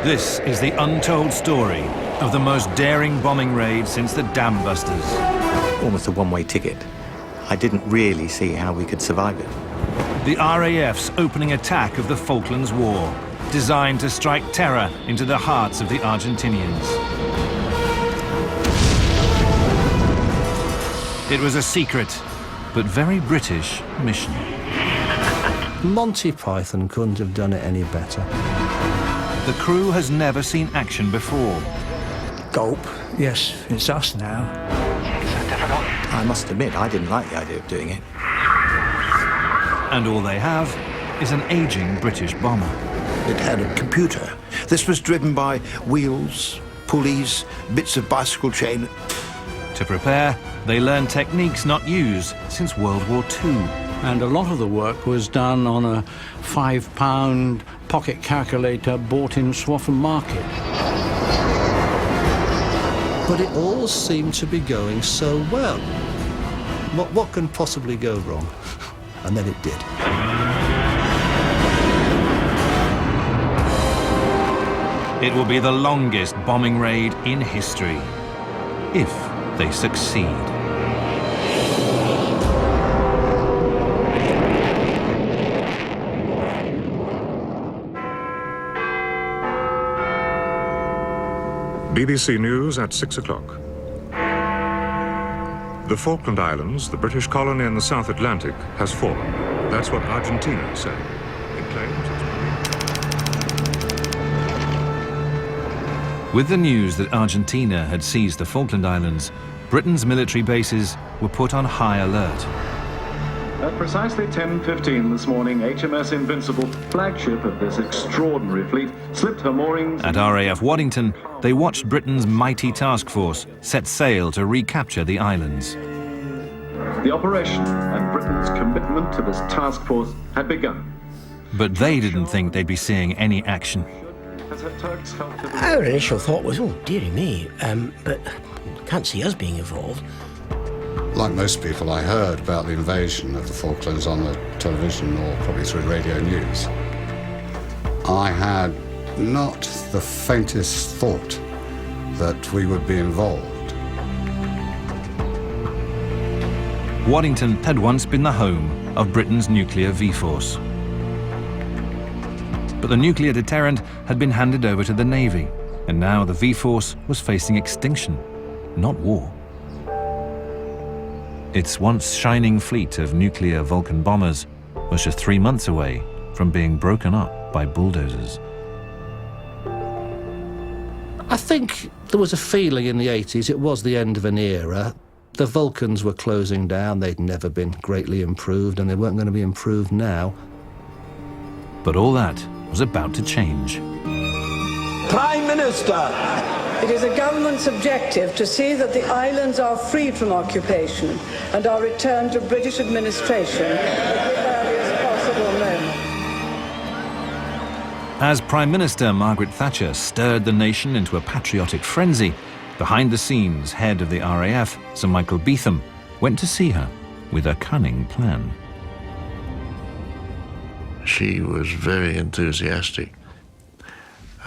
This is the untold story of the most daring bombing raid since the Dam Busters. Almost a one-way ticket. I didn't really see how we could survive it. The RAF's opening attack of the Falklands War, designed to strike terror into the hearts of the Argentinians. It was a secret, but very British mission. Monty Python couldn't have done it any better. The crew has never seen action before. Gulp. Yes, it's us now. I must admit, I didn't like the idea of doing it. And all they have is an aging British bomber. It had a computer. This was driven by wheels, pulleys, bits of bicycle chain. To prepare, they learned techniques not used since World War II. And a lot of the work was done on a £5 pocket calculator bought in Swaffham Market. But it all seemed to be going so well. What can possibly go wrong? And then it did. It will be the longest bombing raid in history, if they succeed. BBC News at 6 o'clock. The Falkland Islands, the British colony in the South Atlantic, has fallen. That's what Argentina said. It claims it's... With the news that Argentina had seized the Falkland Islands, Britain's military bases were put on high alert. At precisely 10:15 this morning, HMS Invincible, flagship of this extraordinary fleet, slipped her moorings... At RAF Waddington, they watched Britain's mighty task force set sail to recapture the islands. The operation and Britain's commitment to this task force had begun. But they didn't think they'd be seeing any action. Our initial thought was, oh, dearie me, but can't see us being involved. Like most people, I heard about the invasion of the Falklands on the television or probably through radio news. I had not the faintest thought that we would be involved. Waddington had once been the home of Britain's nuclear V-force. But the nuclear deterrent had been handed over to the Navy, and now the V-force was facing extinction, not war. Its once shining fleet of nuclear Vulcan bombers was just 3 months away from being broken up by bulldozers. I think there was a feeling in the 80s it was the end of an era. The Vulcans were closing down, they'd never been greatly improved, and they weren't going to be improved now. But all that was about to change. Prime Minister! It is a government's objective to see that the islands are freed from occupation and are returned to British administration at the earliest possible moment. As Prime Minister Margaret Thatcher stirred the nation into a patriotic frenzy, behind the scenes, head of the RAF, Sir Michael Beetham, went to see her with a cunning plan. She was very enthusiastic.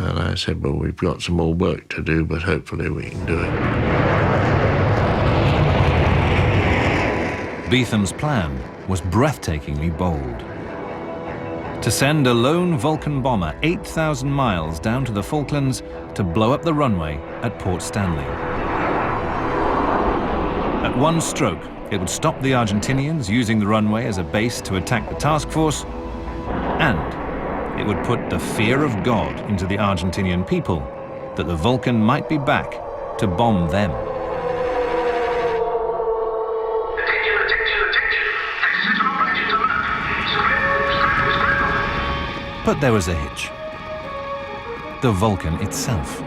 And I said, well, we've got some more work to do, but hopefully we can do it. Beetham's plan was breathtakingly bold. To send a lone Vulcan bomber 8,000 miles down to the Falklands to blow up the runway at Port Stanley. At one stroke, it would stop the Argentinians using the runway as a base to attack the task force, and it would put the fear of God into the Argentinian people that the Vulcan might be back to bomb them. But there was a hitch. The Vulcan itself.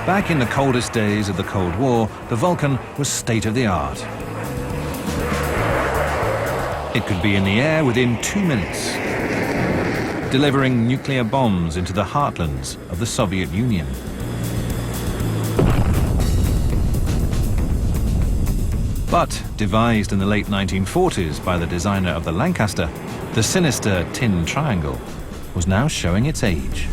Back in the coldest days of the Cold War, the Vulcan was state-of-the-art. It could be in the air within 2 minutes, delivering nuclear bombs into the heartlands of the Soviet Union. But devised in the late 1940s by the designer of the Lancaster, the sinister tin triangle was now showing its age.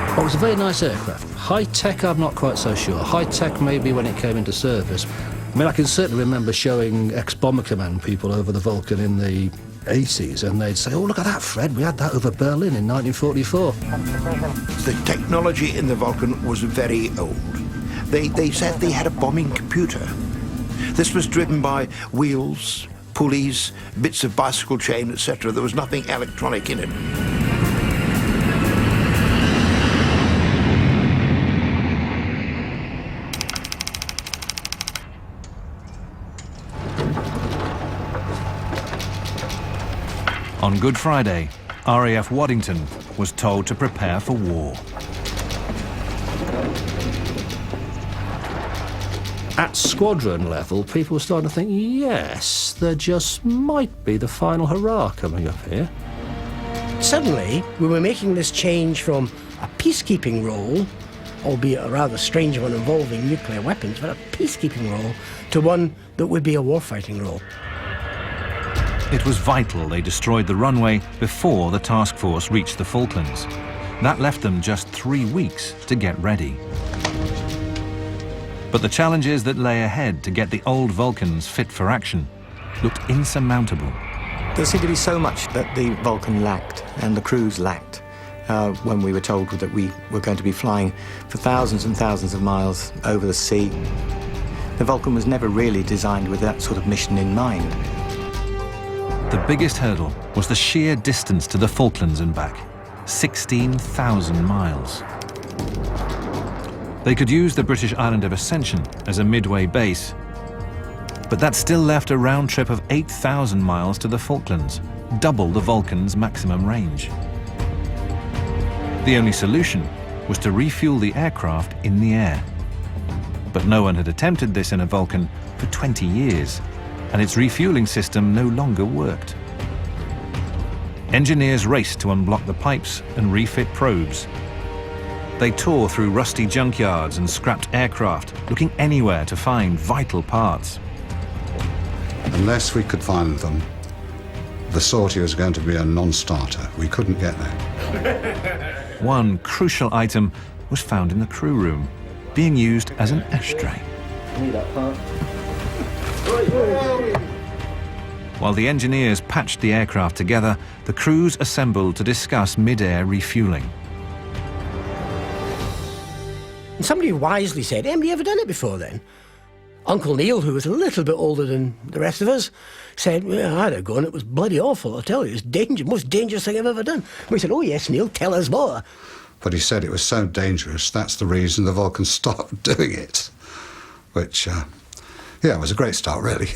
Well, it was a very nice aircraft. High-tech, I'm not quite so sure. High-tech maybe when it came into service. I mean, I can certainly remember showing ex-Bomber Command people over the Vulcan in the 80s, and they'd say, oh, look at that, Fred, we had that over Berlin in 1944. The technology in the Vulcan was very old. They said they had a bombing computer. This was driven by wheels, pulleys, bits of bicycle chain, etc. There was nothing electronic in it. On Good Friday, RAF Waddington was told to prepare for war. At squadron level, people were starting to think, yes, there just might be the final hurrah coming up here. Suddenly, we were making this change from a peacekeeping role, albeit a rather strange one involving nuclear weapons, but a peacekeeping role, to one that would be a warfighting role. It was vital they destroyed the runway before the task force reached the Falklands. That left them just 3 weeks to get ready. But the challenges that lay ahead to get the old Vulcans fit for action looked insurmountable. There seemed to be so much that the Vulcan lacked and the crews lacked when we were told that we were going to be flying for thousands and thousands of miles over the sea. The Vulcan was never really designed with that sort of mission in mind. The biggest hurdle was the sheer distance to the Falklands and back, 16,000 miles. They could use the British island of Ascension as a midway base, but that still left a round trip of 8,000 miles to the Falklands, double the Vulcan's maximum range. The only solution was to refuel the aircraft in the air. But no one had attempted this in a Vulcan for 20 years, and its refueling system no longer worked. Engineers raced to unblock the pipes and refit probes. They tore through rusty junkyards and scrapped aircraft, looking anywhere to find vital parts. Unless we could find them, the sortie was going to be a non-starter. We couldn't get there. One crucial item was found in the crew room, being used as an ashtray. While the engineers patched the aircraft together, the crews assembled to discuss mid-air refueling. And somebody wisely said, have you ever done it before then? Uncle Neil, who was a little bit older than the rest of us, said, well, I had a go and it was bloody awful, I tell you. It's the most dangerous thing I've ever done. We said, oh yes, Neil, tell us more. But he said it was so dangerous, that's the reason the Vulcan stopped doing it. Which, yeah, was a great start, really.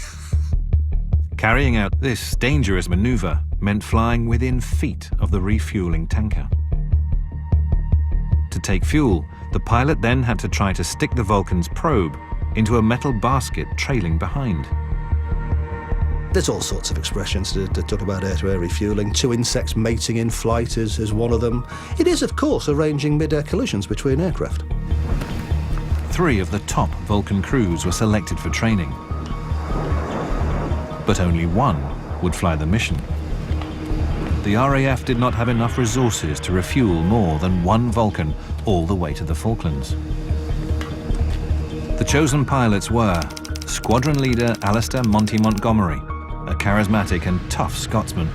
Carrying out this dangerous maneuver meant flying within feet of the refueling tanker. To take fuel, the pilot then had to try to stick the Vulcan's probe into a metal basket trailing behind. There's all sorts of expressions to talk about air-to-air refueling. Two insects mating in flight is one of them. It is, of course, arranging mid-air collisions between aircraft. 3 of the top Vulcan crews were selected for training, but only 1 would fly the mission. The RAF did not have enough resources to refuel more than 1 Vulcan all the way to the Falklands. The chosen pilots were Squadron Leader Alistair Monty Montgomery, a charismatic and tough Scotsman.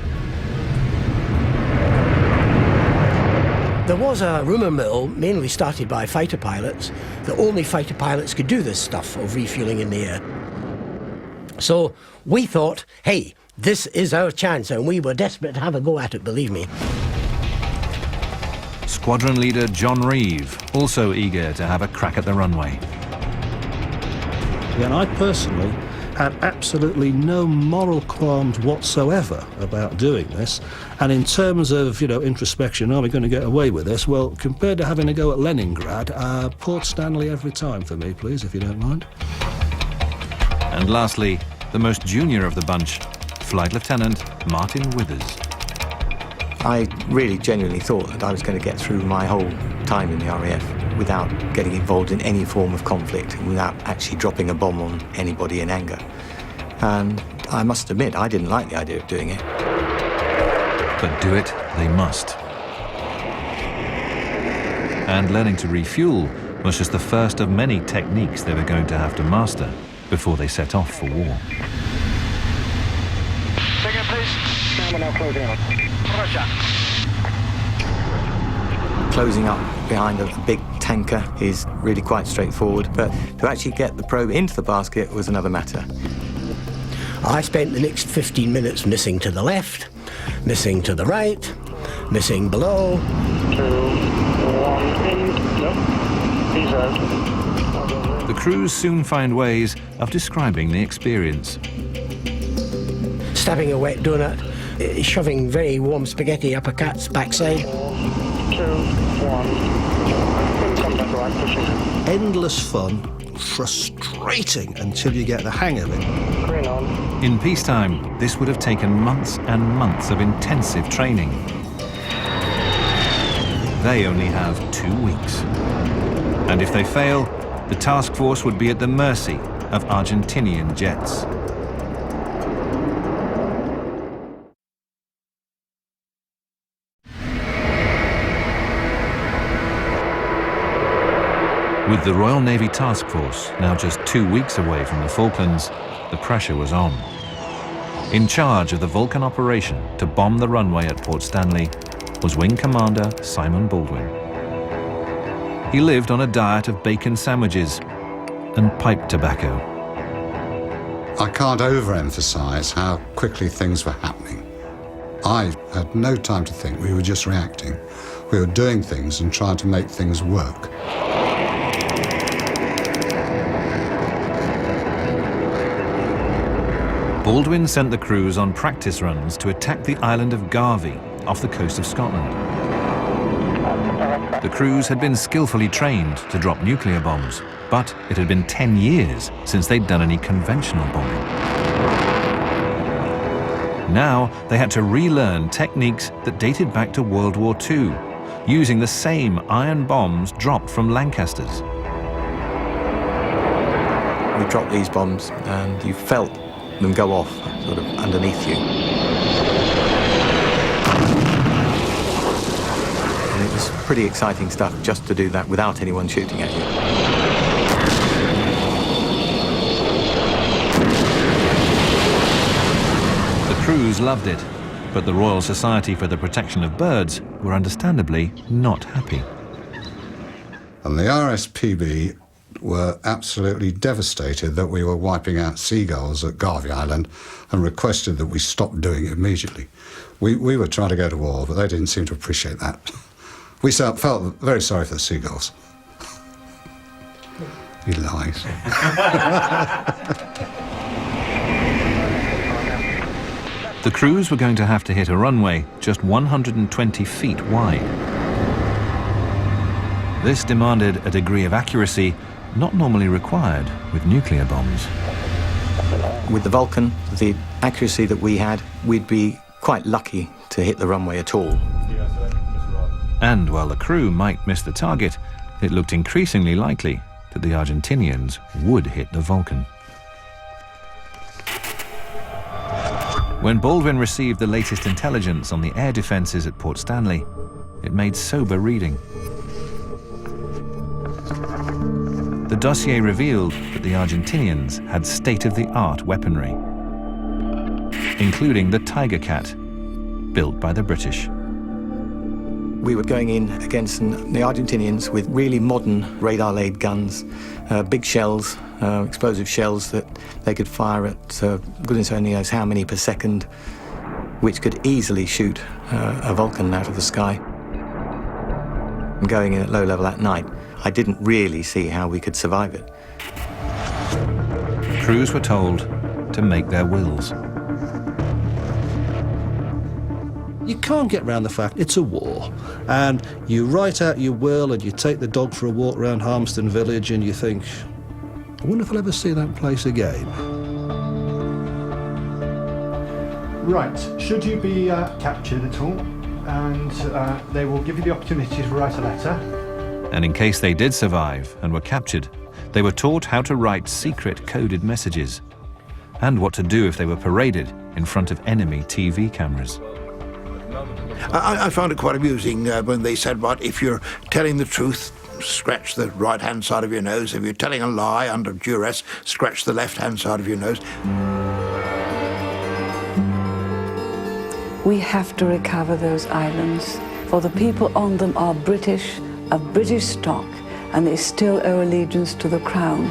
There was a rumour mill, mainly started by fighter pilots, that only fighter pilots could do this stuff of refuelling in the air. So we thought, hey, this is our chance, and we were desperate to have a go at it, believe me. Squadron Leader John Reeve, also eager to have a crack at the runway. And I personally had absolutely no moral qualms whatsoever about doing this. And in terms of, introspection, are we going to get away with this? Well, compared to having a go at Leningrad, Port Stanley every time for me, please, if you don't mind. And lastly, the most junior of the bunch, Flight Lieutenant Martin Withers. I really genuinely thought that I was going to get through my whole time in the RAF. without getting involved in any form of conflict, without actually dropping a bomb on anybody in anger. And I must admit, I didn't like the idea of doing it. But do it they must. And learning to refuel was just the first of many techniques they were going to have to master before they set off for war. Second, please. We're now closing up. Roger. Closing up behind a big tanker is really quite straightforward, but to actually get the probe into the basket was another matter. I spent the next 15 minutes missing to the left, missing to the right, missing below. 2, 1, in. No. He's out. The crews soon find ways of describing the experience. Stabbing a wet donut, shoving very warm spaghetti up a cat's backside. 2, 1. Contact right, pushing. Endless fun, frustrating until you get the hang of it. Green on. In peacetime, this would have taken months and months of intensive training. They only have 2 weeks. And if they fail, the task force would be at the mercy of Argentinian jets. With the Royal Navy Task Force now just 2 weeks away from the Falklands, the pressure was on. In charge of the Vulcan operation to bomb the runway at Port Stanley was Wing Commander Simon Baldwin. He lived on a diet of bacon sandwiches and pipe tobacco. I can't overemphasize how quickly things were happening. I had no time to think. We were just reacting. We were doing things and trying to make things work. Baldwin sent the crews on practice runs to attack the island of Garvey off the coast of Scotland. The crews had been skillfully trained to drop nuclear bombs, but it had been 10 years since they'd done any conventional bombing. Now they had to relearn techniques that dated back to World War II, using the same iron bombs dropped from Lancasters. We dropped these bombs and you felt them go off sort of underneath you. And it was pretty exciting stuff just to do that without anyone shooting at you. The crews loved it, but the Royal Society for the Protection of Birds were understandably not happy. And the RSPB were absolutely devastated that we were wiping out seagulls at Garvey Island and requested that we stop doing it immediately. We were trying to go to war, but they didn't seem to appreciate that. We felt very sorry for the seagulls. He lies. The crews were going to have to hit a runway just 120 feet wide. This demanded a degree of accuracy not normally required with nuclear bombs. With the Vulcan, the accuracy that we had, we'd be quite lucky to hit the runway at all. And while the crew might miss the target, it looked increasingly likely that the Argentinians would hit the Vulcan. When Baldwin received the latest intelligence on the air defences at Port Stanley, it made sober reading. The dossier revealed that the Argentinians had state-of-the-art weaponry, including the Tiger Cat, built by the British. We were going in against the Argentinians with really modern radar-laid guns, big shells, explosive shells that they could fire at goodness only knows how many per second, which could easily shoot a Vulcan out of the sky. And going in at low level at night, I didn't really see how we could survive it. Crews were told to make their wills. You can't get around the fact it's a war, and you write out your will and you take the dog for a walk around Harmston Village and you think, I wonder if I'll ever see that place again. Right, should you be captured at all, and they will give you the opportunity to write a letter, And in case they did survive and were captured, they were taught how to write secret coded messages and what to do if they were paraded in front of enemy TV cameras. I found it quite amusing when they said, right, if you're telling the truth, scratch the right-hand side of your nose. If you're telling a lie under duress, scratch the left-hand side of your nose. We have to recover those islands, for the people on them are British, of British stock, and they still owe allegiance to the Crown.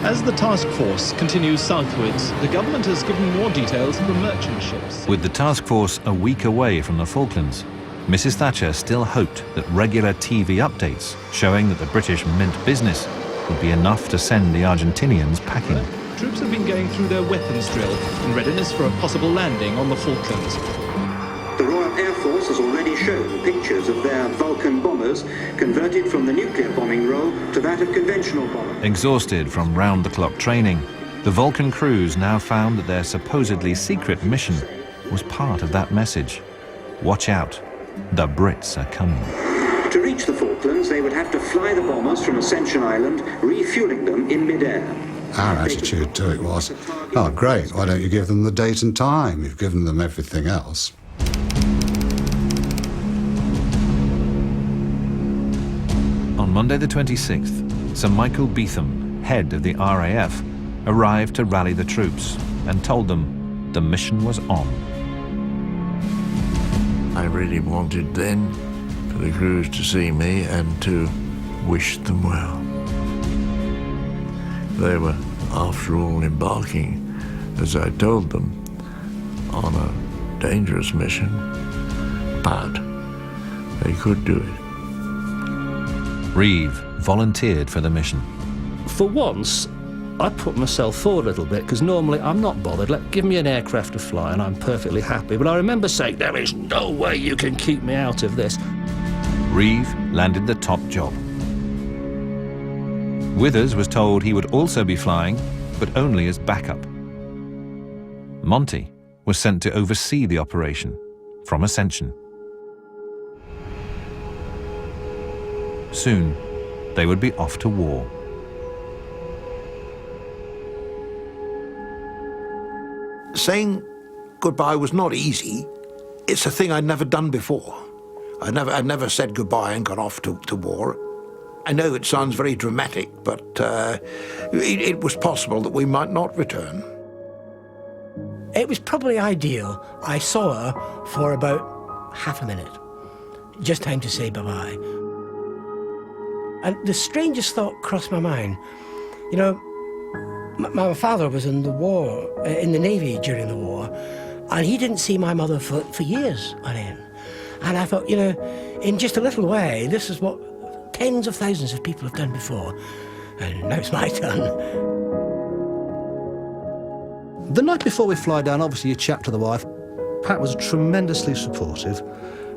As the task force continues southwards, the government has given more details of the merchant ships. With the task force a week away from the Falklands, Mrs. Thatcher still hoped that regular TV updates showing that the British meant business would be enough to send the Argentinians packing. Troops have been going through their weapons drill in readiness for a possible landing on the Falklands. The Royal Air Force has already shown pictures of their Vulcan bombers converted from the nuclear bombing role to that of conventional bombers. Exhausted from round-the-clock training, the Vulcan crews now found that their supposedly secret mission was part of that message. Watch out, the Brits are coming. To reach the Falklands, they would have to fly the bombers from Ascension Island, refueling them in mid-air. Our attitude to it was, oh great, why don't you give them the date and time? You've given them everything else. On Monday the 26th, Sir Michael Beetham, head of the RAF, arrived to rally the troops and told them the mission was on. I really wanted then for the crews to see me and to wish them well. They were, after all, embarking, as I told them, on a dangerous mission, but they could do it. Reeve volunteered for the mission. For once, I put myself forward a little bit, because normally I'm not bothered. Give me an aircraft to fly and I'm perfectly happy. But I remember saying, there is no way you can keep me out of this. Reeve landed the top job. Withers was told he would also be flying, but only as backup. Monty was sent to oversee the operation from Ascension. Soon, they would be off to war. Saying goodbye was not easy. It's a thing I'd never done before. I'd never said goodbye and gone off to war. I know it sounds very dramatic, but it was possible that we might not return. It was probably ideal. I saw her for about half a minute. Just time to say bye-bye. And the strangest thought crossed my mind. You know, my father was in the war, in the Navy during the war, and he didn't see my mother for years on end. And I thought, you know, in just a little way, this is what tens of thousands of people have done before, and now it's my turn. The night before we fly down, obviously you chat to the wife. Pat was tremendously supportive,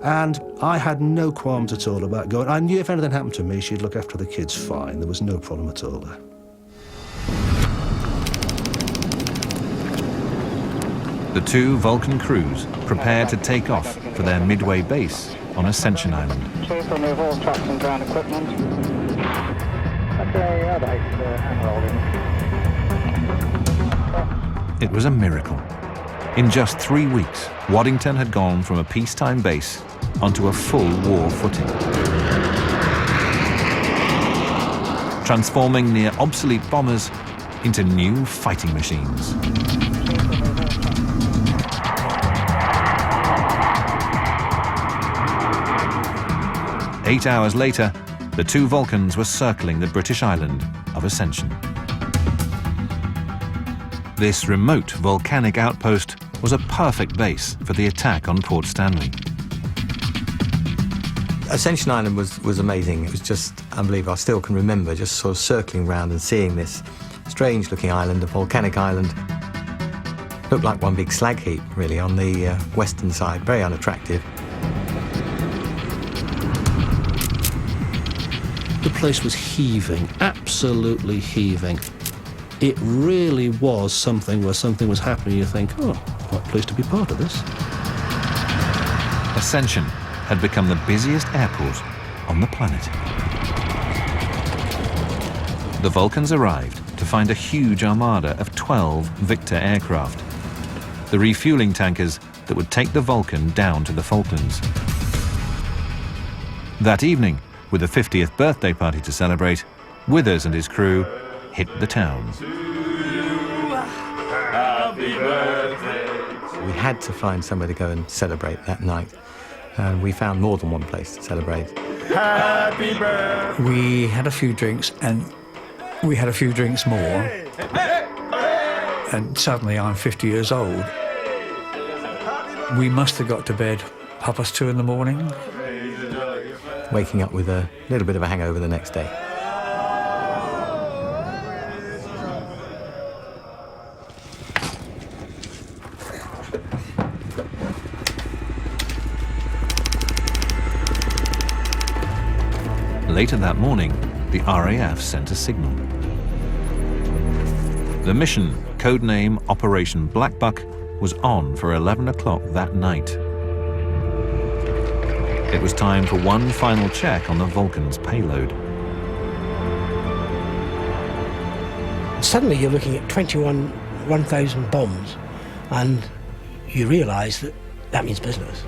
and I had no qualms at all about going. I knew if anything happened to me, she'd look after the kids fine. There was no problem at all there. The two Vulcan crews prepared to take off for their midway base on Ascension Island. Please remove all trucks and ground equipment. Okay, It was a miracle. In just 3 weeks, Waddington had gone from a peacetime base onto a full war footing, transforming near obsolete bombers into new fighting machines. Eight hours later, the two Vulcans were circling the British island of Ascension. This remote volcanic outpost was a perfect base for the attack on Port Stanley. Ascension Island was amazing. It was just unbelievable. I still can remember just sort of circling around and seeing this strange-looking island, a volcanic island. Looked like one big slag heap, really, on the western side. Very unattractive. The place was heaving, absolutely heaving. It really was something where something was happening. You think, oh, quite pleased to be part of this. Ascension had become the busiest airport on the planet. The Vulcans arrived to find a huge armada of 12 Victor aircraft, the refueling tankers that would take the Vulcan down to the Falklands. That evening, with a 50th birthday party to celebrate, Withers and his crew hit the town. We had to find somewhere to go and celebrate that night. And we found more than one place to celebrate. Happy birthday! We had a few drinks, and we had a few drinks more. And suddenly I'm 50 years old. We must have got to bed 2:30 in the morning. Waking up with a little bit of a hangover the next day. Later that morning, the RAF sent a signal. The mission, codename Operation Blackbuck, was on for 11 o'clock that night. It was time for one final check on the Vulcan's payload. Suddenly you're looking at 1,000 bombs, and you realise that that means business.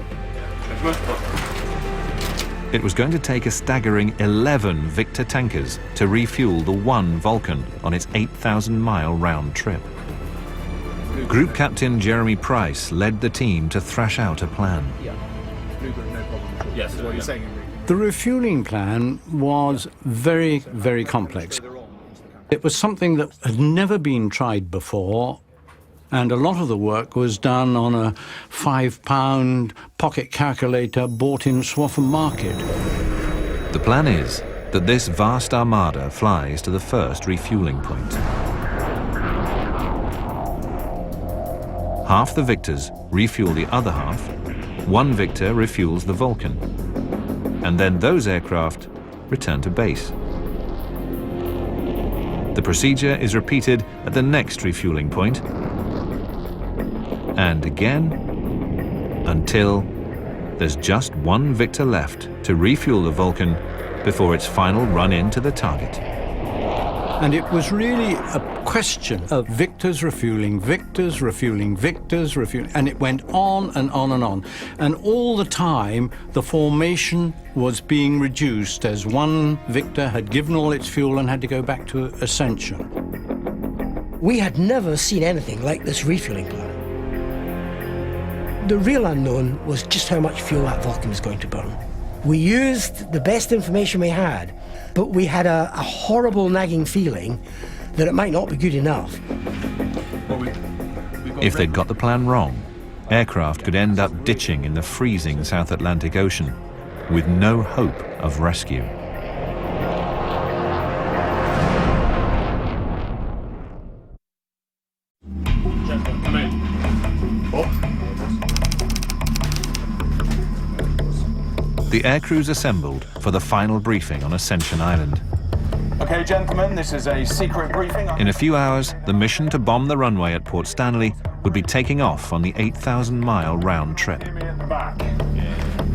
It was going to take a staggering 11 Victor tankers to refuel the one Vulcan on its 8,000-mile round trip. Group Captain Jeremy Price led the team to thrash out a plan. Yes, what you're saying. The refueling plan was very, very complex. It was something that had never been tried before, and a lot of the work was done on a £5 pocket calculator bought in Swaffham Market. The plan is that this vast armada flies to the first refueling point. Half the Victors refuel the other half, one Victor refuels the Vulcan, and then those aircraft return to base. The procedure is repeated at the next refueling point, and again, until there's just one Victor left to refuel the Vulcan before its final run into the target. And it was really a question of Victors refueling, Victors refueling, Victors refueling, and it went on and on and on. And all the time, the formation was being reduced as one Victor had given all its fuel and had to go back to ascension. We had never seen anything like this refueling plan. The real unknown was just how much fuel that Vulcan was going to burn. We used the best information we had, but we had a horrible nagging feeling that it might not be good enough. If they'd got the plan wrong, aircraft could end up ditching in the freezing South Atlantic Ocean with no hope of rescue. The aircrews assembled for the final briefing on Ascension Island. Okay, gentlemen, this is a secret briefing. In a few hours, the mission to bomb the runway at Port Stanley would be taking off on the 8,000-mile round trip.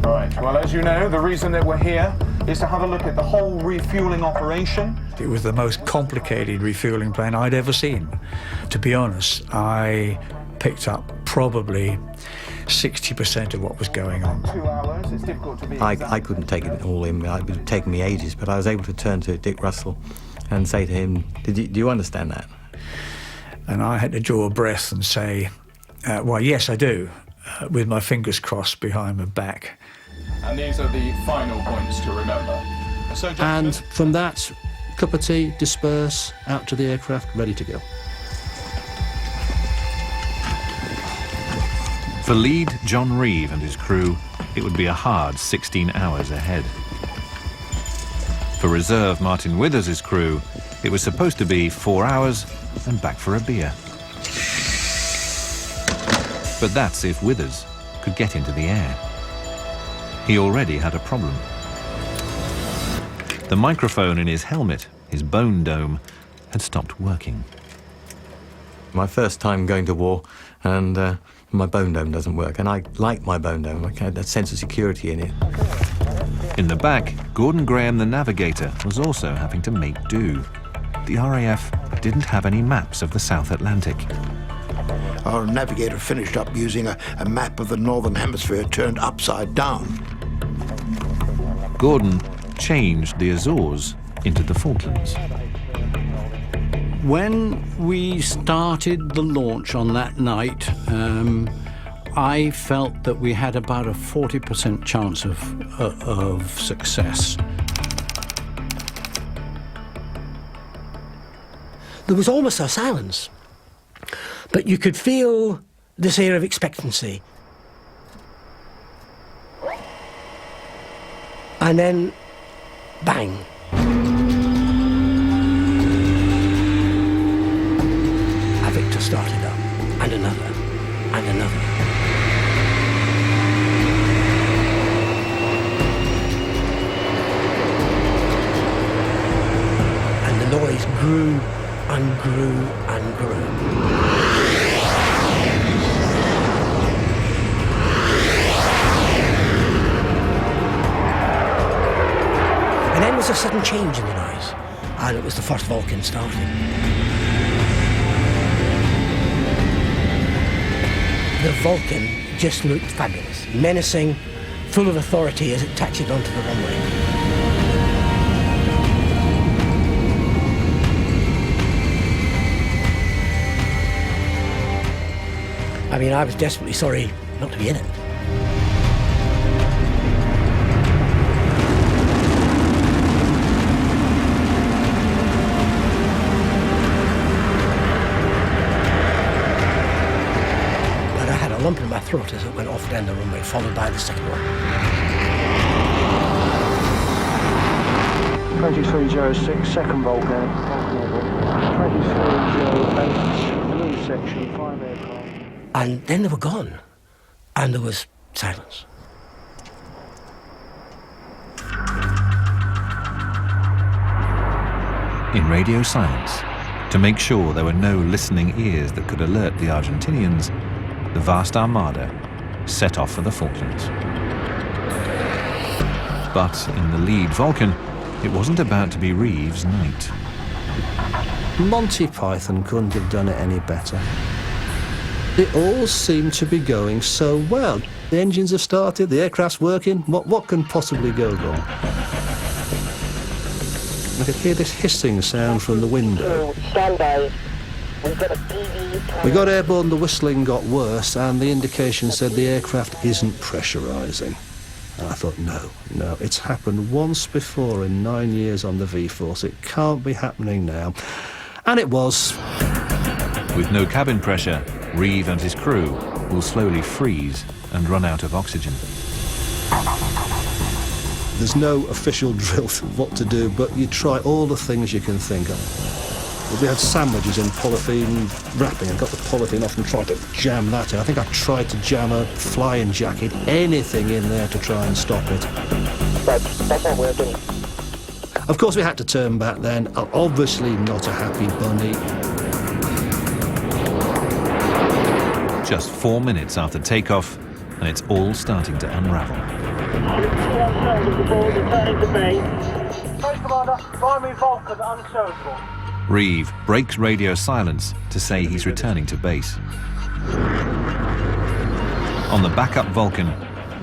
All right, well, as you know, the reason that we're here is to have a look at the whole refueling operation. It was the most complicated refueling plan I'd ever seen. To be honest, I picked up probably 60% of what was going on. 2 hours, it's difficult to be I couldn't take it all in. It would have taken me ages, but I was able to turn to Dick Russell and say to him, do you understand that? And I had to draw a breath and say, well, yes, I do, with my fingers crossed behind my back. And these are the final points to remember. So, and from that, cup of tea, disperse, out to the aircraft, ready to go. For lead John Reeve and his crew, it would be a hard 16 hours ahead. For reserve Martin Withers' crew, it was supposed to be 4 hours and back for a beer. But that's if Withers could get into the air. He already had a problem. The microphone in his helmet, his bone dome, had stopped working. My first time going to war, and my bone dome doesn't work, and I like my bone dome. I had that sense of security in it. In the back, Gordon Graham, the navigator, was also having to make do. The RAF didn't have any maps of the South Atlantic. Our navigator finished up using a map of the Northern Hemisphere turned upside down. Gordon changed the Azores into the Falklands. When we started the launch on that night, I felt that we had about a 40% chance of success. There was almost a silence, but you could feel this air of expectancy. And then, bang. A Victor started up, and another, and another. And the noise grew and grew and grew. And then there was a sudden change in the noise, and it was the first Vulcan starting. The Vulcan just looked fabulous, menacing, full of authority as it taxied onto the runway. I mean, I was desperately sorry not to be in it. But I had a lump in my throat as it went off down the runway, followed by the second one. 2306, second Vulcan. 2308, blue section, 5 aircraft. And then they were gone, and there was silence. In radio silence, to make sure there were no listening ears that could alert the Argentinians, the vast armada set off for the Falklands. But in the lead Vulcan, it wasn't about to be Reeves' night. Monty Python couldn't have done it any better. It all seemed to be going so well. The engines have started, the aircraft's working. What can possibly go wrong? I could hear this hissing sound from the window. Stand by. We've got a PV. We got airborne, the whistling got worse, and the indication said the aircraft isn't pressurising. And I thought, no, it's happened once before in 9 years on the V-Force. It can't be happening now. And it was. With no cabin pressure, Reeve and his crew will slowly freeze and run out of oxygen. There's no official drill for what to do, but you try all the things you can think of. We had sandwiches in polythene wrapping. I got the polythene off and tried to jam that in. I think I tried to jam a flying jacket, anything in there to try and stop it. That's not working. Of course, we had to turn back then. Obviously not a happy bunny. Just 4 minutes after takeoff, and it's all starting to unravel. Primary Vulcan unsociable. Reeve breaks radio silence to say he's returning to base. On the backup Vulcan,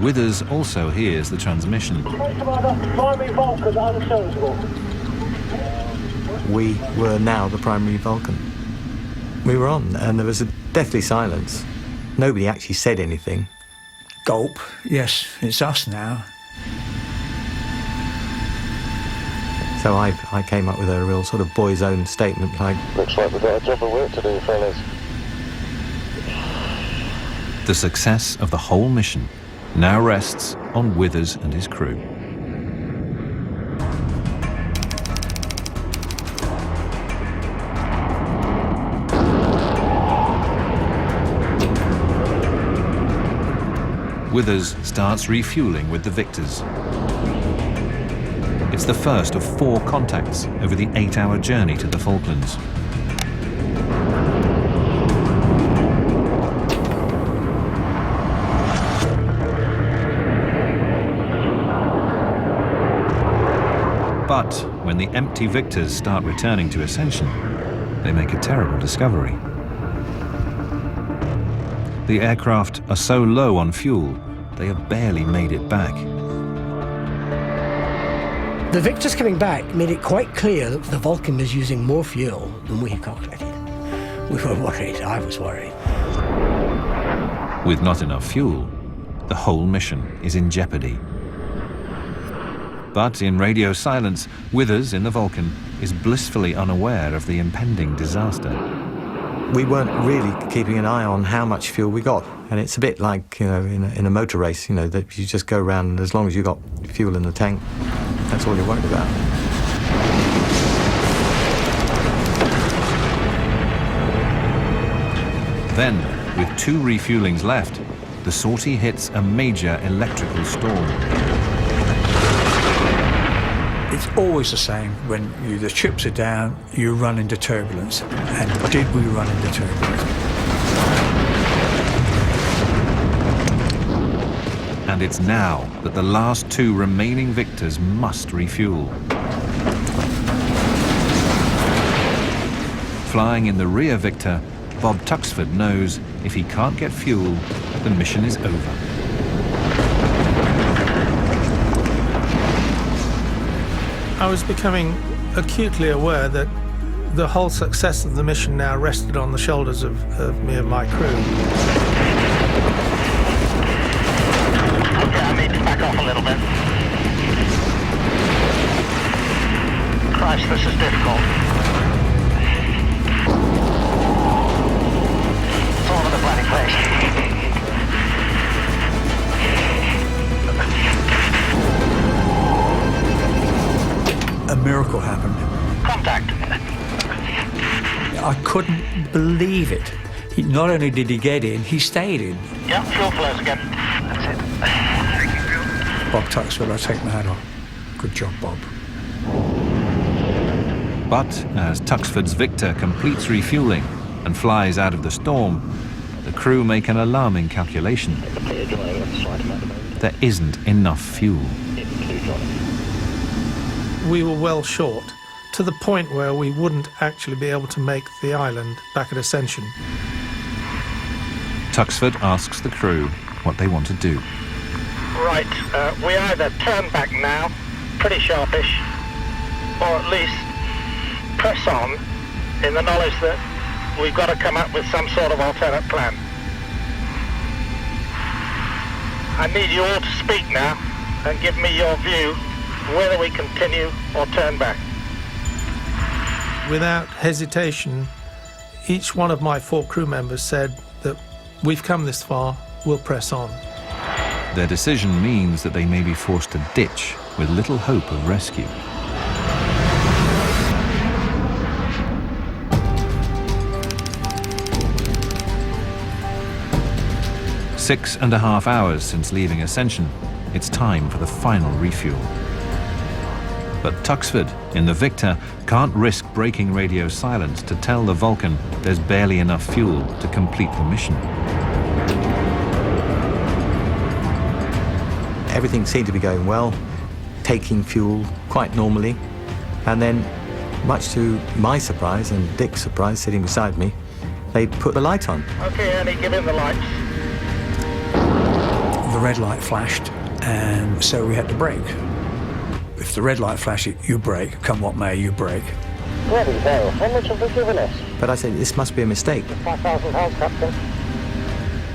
Withers also hears the transmission. Primary Vulcan unsociable. We were now the primary Vulcan. We were on, and there was a deathly silence. Nobody actually said anything. Gulp. Yes, it's us now. So I came up with a real sort of boy's own statement like, looks like we've got a job of work to do, fellas. The success of the whole mission now rests on Withers and his crew. Withers starts refueling with the Victors. It's the first of 4 contacts over the 8-hour journey to the Falklands. But when the empty Victors start returning to Ascension, they make a terrible discovery. The aircraft are so low on fuel, they have barely made it back. The Victors coming back made it quite clear that the Vulcan was using more fuel than we had calculated. We were worried. I was worried. With not enough fuel, the whole mission is in jeopardy. But in radio silence, Withers in the Vulcan is blissfully unaware of the impending disaster. We weren't really keeping an eye on how much fuel we got. And it's a bit like, in a motor race, that you just go around, and as long as you've got fuel in the tank, that's all you're worried about. Then, with 2 refuelings left, the sortie hits a major electrical storm. It's always the same. When the chips are down, you run into turbulence. And did we run into turbulence? And it's now that the last 2 remaining Victors must refuel. Flying in the rear Victor, Bob Tuxford knows if he can't get fuel, the mission is over. I was becoming acutely aware that the whole success of the mission now rested on the shoulders of me and my crew. Okay, I need to back off a little bit. Christ, this is difficult. It's all over the bloody place. A miracle happened. Contact. I couldn't believe it. Not only did he get in, he stayed in. Yeah, fuel flows again. That's it. Bob Tuxford, I take my hat off. Good job, Bob. But as Tuxford's Victor completes refueling and flies out of the storm, the crew make an alarming calculation. There isn't enough fuel. We were well short, to the point where we wouldn't actually be able to make the island back at Ascension. Tuxford asks the crew what they want to do. Right, we either turn back now, pretty sharpish, or at least press on in the knowledge that we've got to come up with some sort of alternate plan. I need you all to speak now and give me your view whether we continue or turn back. Without hesitation, each one of my 4 crew members said that we've come this far, we'll press on. Their decision means that they may be forced to ditch with little hope of rescue. Six and a half hours since leaving Ascension, it's time for the final refuel. But Tuxford, in the Victor, can't risk breaking radio silence to tell the Vulcan there's barely enough fuel to complete the mission. Everything seemed to be going well, taking fuel quite normally. And then, much to my surprise and Dick's surprise sitting beside me, they put the light on. Okay, Ernie, give him the lights. The red light flashed, and so we had to brake. If the red light flashes, you brake. Come what may, you brake. Bloody hell, how much have they given us? But I said, this must be a mistake. £5,000, Captain.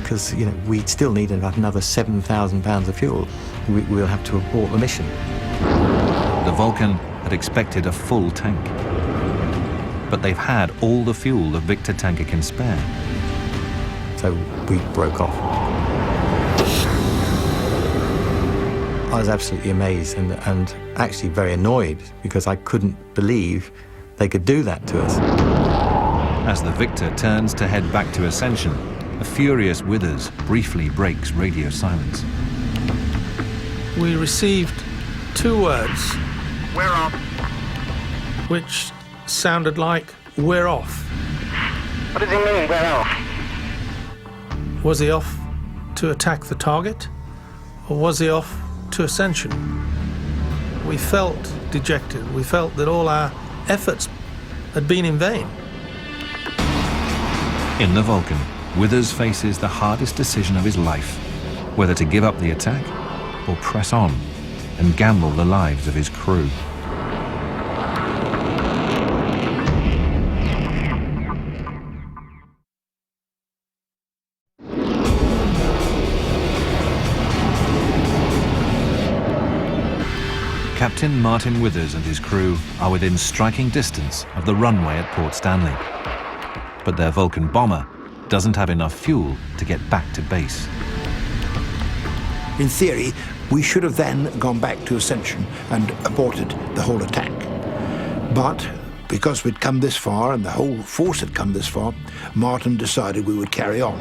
Because, we still need about another £7,000 of fuel. We'll have to abort the mission. The Vulcan had expected a full tank. But they've had all the fuel the Victor tanker can spare. So we broke off. I was absolutely amazed and actually very annoyed because I couldn't believe they could do that to us. As the Victor turns to head back to Ascension, a furious Withers briefly breaks radio silence. We received 2 words. We're off. Which sounded like, we're off. What does he mean, we're off? Was he off to attack the target? Or was he off to Ascension? We felt dejected. We felt that all our efforts had been in vain. In the Vulcan, Withers faces the hardest decision of his life, whether to give up the attack or press on and gamble the lives of his crew. Captain Martin Withers and his crew are within striking distance of the runway at Port Stanley. But their Vulcan bomber doesn't have enough fuel to get back to base. In theory, we should have then gone back to Ascension and aborted the whole attack. But because we'd come this far and the whole force had come this far, Martin decided we would carry on.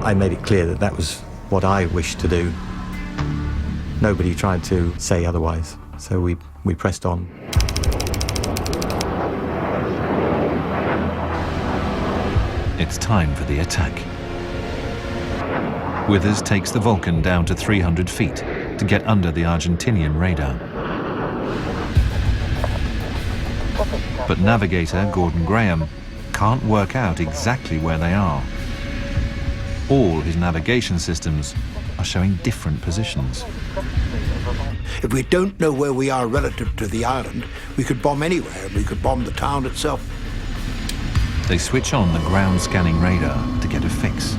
I made it clear that that was what I wished to do. Nobody tried to say otherwise, so we pressed on. It's time for the attack. Withers takes the Vulcan down to 300 feet to get under the Argentinian radar. But navigator Gordon Graham can't work out exactly where they are. All his navigation systems are showing different positions. If we don't know where we are relative to the island, we could bomb anywhere. We could bomb the town itself. They switch on the ground scanning radar to get a fix.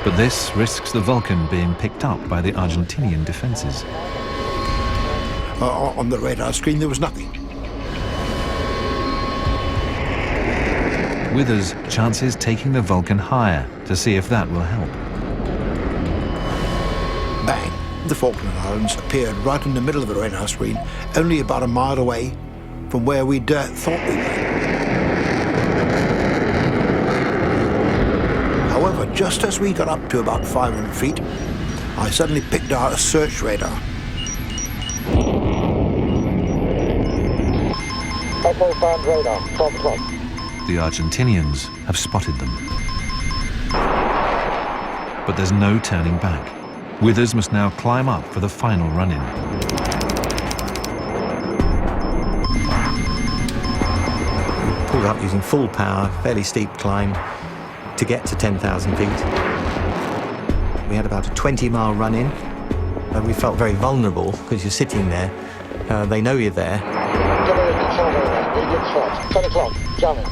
But this risks the Vulcan being picked up by the Argentinian defenses. On the radar screen, there was nothing. Withers chances taking the Vulcan higher to see if that will help. Bang! The Falkland Islands appeared right in the middle of the radar screen, only about a mile away from where we'd thought we were. However, just as we got up to about 500 feet, I suddenly picked out a search radar. Echo found radar, 12 o'clock. The Argentinians have spotted them. But there's no turning back. Withers must now climb up for the final run-in. We pulled up using full power, fairly steep climb, to get to 10,000 feet. We had about a 20-mile run-in. We felt very vulnerable because you're sitting there. They know you're there. 10 o'clock, jamming.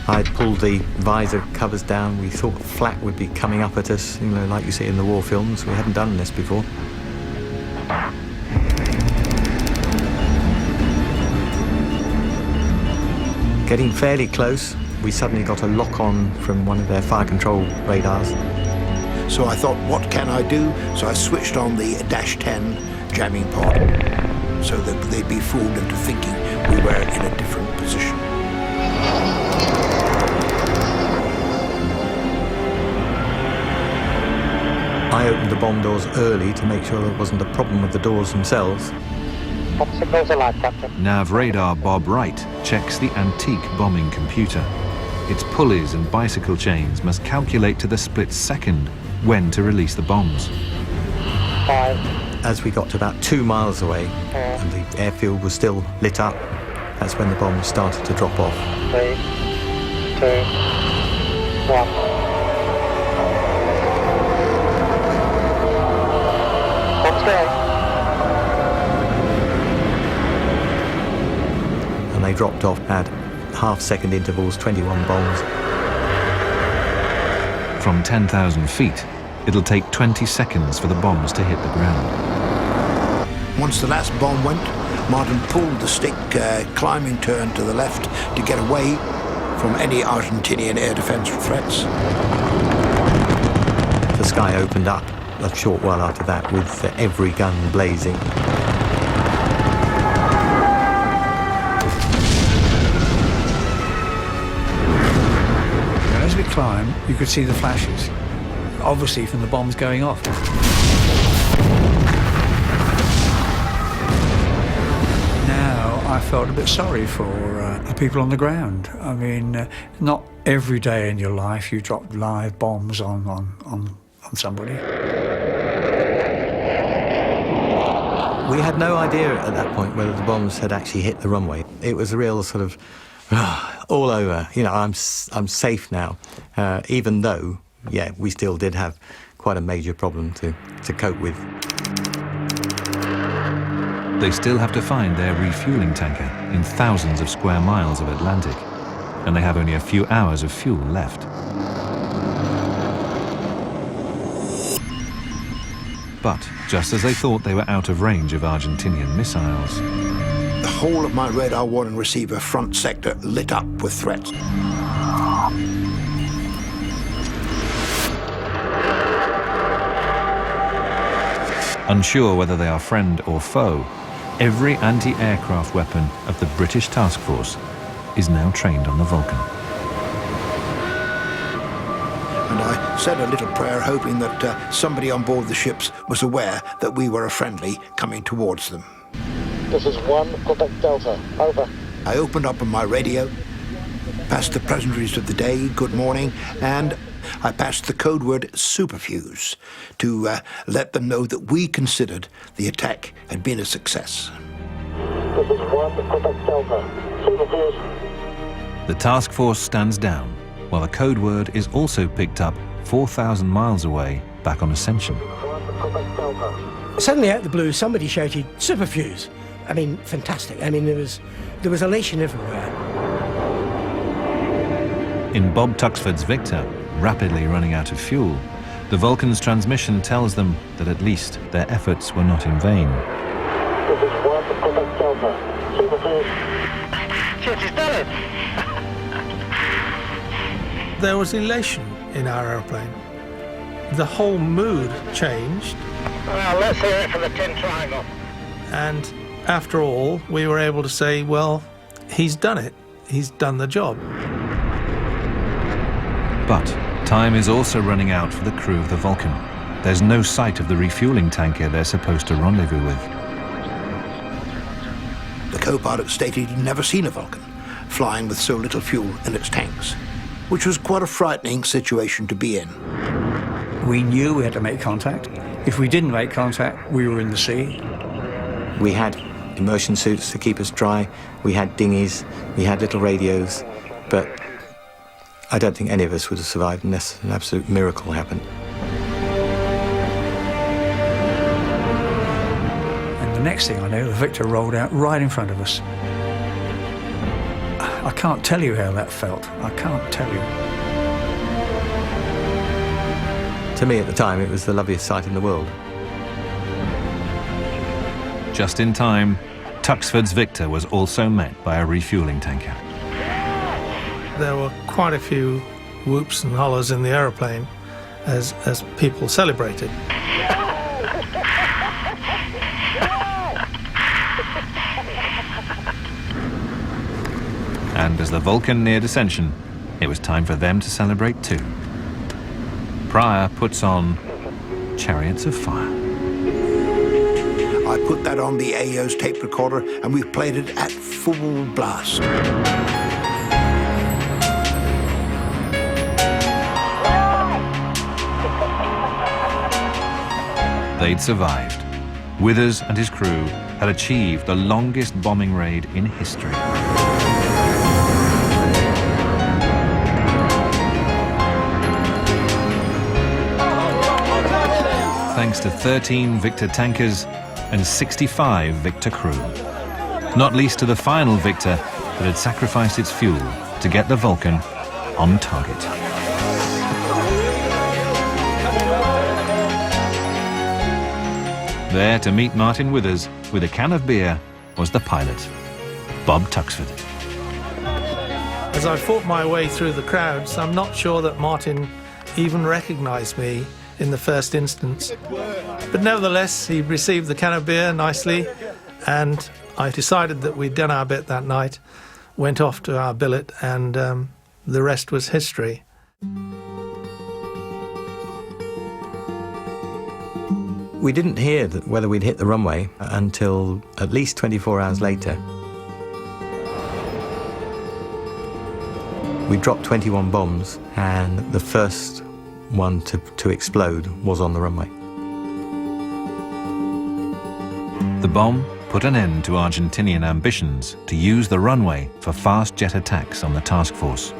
I pulled the visor covers down. We thought flak would be coming up at us, like you see in the war films. We hadn't done this before. Getting fairly close, we suddenly got a lock-on from one of their fire control radars. So I thought, what can I do? So I switched on the -10 jamming pod so that they'd be fooled into thinking we were in a different position. I opened the bomb doors early to make sure there wasn't a problem with the doors themselves. Signals alive, Captain. Nav radar Bob Wright checks the antique bombing computer. Its pulleys and bicycle chains must calculate to the split second when to release the bombs. 5. As we got to about 2 miles away, and the airfield was still lit up, that's when the bombs started to drop off. 3, 2, 1. Bombs going. And they dropped off at half-second intervals, 21 bombs. From 10,000 feet, it'll take 20 seconds for the bombs to hit the ground. Once the last bomb went, Martin pulled the stick climbing turn to the left to get away from any Argentinian air defense threats. The sky opened up a short while after that with every gun blazing. As we climbed, you could see the flashes, obviously from the bombs going off. Now I felt a bit sorry for the people on the ground. I mean, not every day in your life you drop live bombs on on somebody. We had no idea at that point whether the bombs had actually hit the runway. It was a real sort of, all over, you know, I'm safe now, even though, yeah, we still did have quite a major problem to cope with. They still have to find their refueling tanker in thousands of square miles of Atlantic, and they have only a few hours of fuel left. But just as they thought they were out of range of Argentinian missiles, The whole of my radar warning receiver front sector lit up with threats. unsure whether they are friend or foe, every anti-aircraft weapon of the British task force is now trained on the Vulcan. And I said a little prayer hoping that somebody on board the ships was aware that we were a friendly coming towards them. This is 1, Quebec Delta, over. I opened up on my radio, passed the pleasantries of the day, good morning, and I passed the code word superfuse to let them know that we considered the attack had been a success. This is 1, Quebec Delta, superfuse. The task force stands down, while the code word is also picked up 4,000 miles away back on Ascension. Suddenly out of the blue, somebody shouted, superfuse. I mean, fantastic. I mean, there was elation everywhere. In Bob Tuxford's Victor, rapidly running out of fuel, the Vulcan's transmission tells them that at least their efforts were not in vain. This is 1, Quebec Delta, superfuse. Shit, he's done it! There was elation in our aeroplane. The whole mood changed. Well, let's hear it for the Tin Triangle. And after all, we were able to say, well, he's done it. He's done the job. But time is also running out for the crew of the Vulcan. There's no sight of the refueling tanker they're supposed to rendezvous with. The co-pilot stated he'd never seen a Vulcan flying with so little fuel in its tanks, which was quite a frightening situation to be in. We knew we had to make contact. If we didn't make contact, we were in the sea. We had immersion suits to keep us dry, we had dinghies, we had little radios, but I don't think any of us would have survived unless an absolute miracle happened. And the next thing I know, the Victor rolled out right in front of us. I can't tell you how that felt. I can't tell you. To me at the time, it was the loveliest sight in the world. Just in time, Tuxford's Victor was also met by a refueling tanker. There were quite a few whoops and hollers in the aeroplane as people celebrated. And as the Vulcan neared Ascension, it was time for them to celebrate too. Pryor puts on Chariots of Fire. I put that on the AO's tape recorder and we played it at full blast. They'd survived. Withers and his crew had achieved the longest bombing raid in history. Thanks to 13 Victor tankers and 65 Victor crew. Not least to the final Victor that had sacrificed its fuel to get the Vulcan on target. There to meet Martin Withers with a can of beer was the pilot, Bob Tuxford. As I fought my way through the crowds, I'm not sure that Martin even recognized me in the first instance. But nevertheless, he received the can of beer nicely, and I decided that we'd done our bit that night, went off to our billet, and the rest was history. We didn't hear whether we'd hit the runway until at least 24 hours later. We dropped 21 bombs, and the first one to explode was on the runway. The bomb put an end to Argentinian ambitions to use the runway for fast jet attacks on the task force.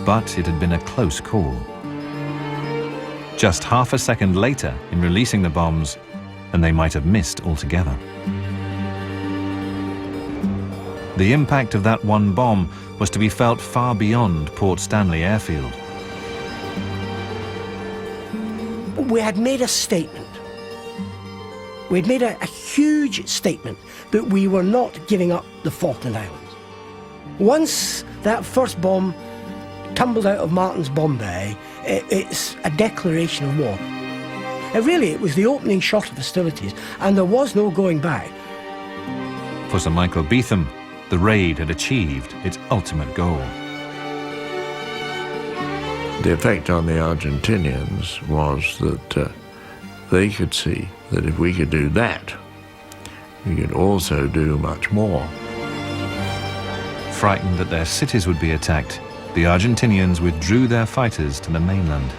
But it had been a close call. Just half a second later in releasing the bombs, and they might have missed altogether. The impact of that one bomb was to be felt far beyond Port Stanley airfield. We had made a statement. We had made a huge statement that we were not giving up the Falkland Islands. Once that first bomb tumbled out of Martin's bomb bay, it's a declaration of war. It was the opening shot of hostilities, and there was no going back. For Sir Michael Beetham, the raid had achieved its ultimate goal. The effect on the Argentinians was that they could see that if we could do that, we could also do much more. Frightened that their cities would be attacked, the Argentinians withdrew their fighters to the mainland.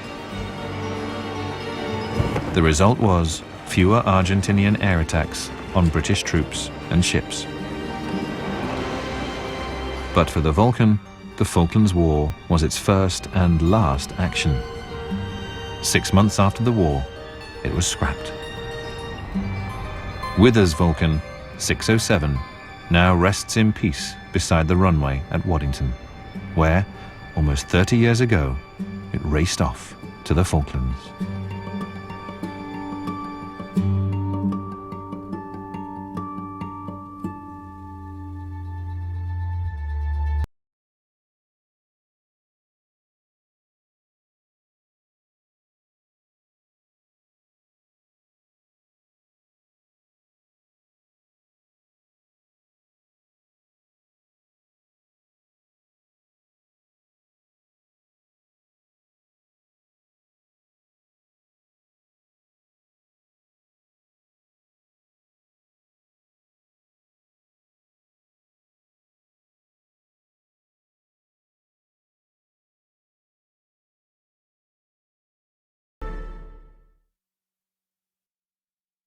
The result was fewer Argentinian air attacks on British troops and ships. But for the Vulcan, the Falklands War was its first and last action. 6 months after the war, it was scrapped. Withers Vulcan 607 now rests in peace beside the runway at Waddington, where, almost 30 years ago, it raced off to the Falklands.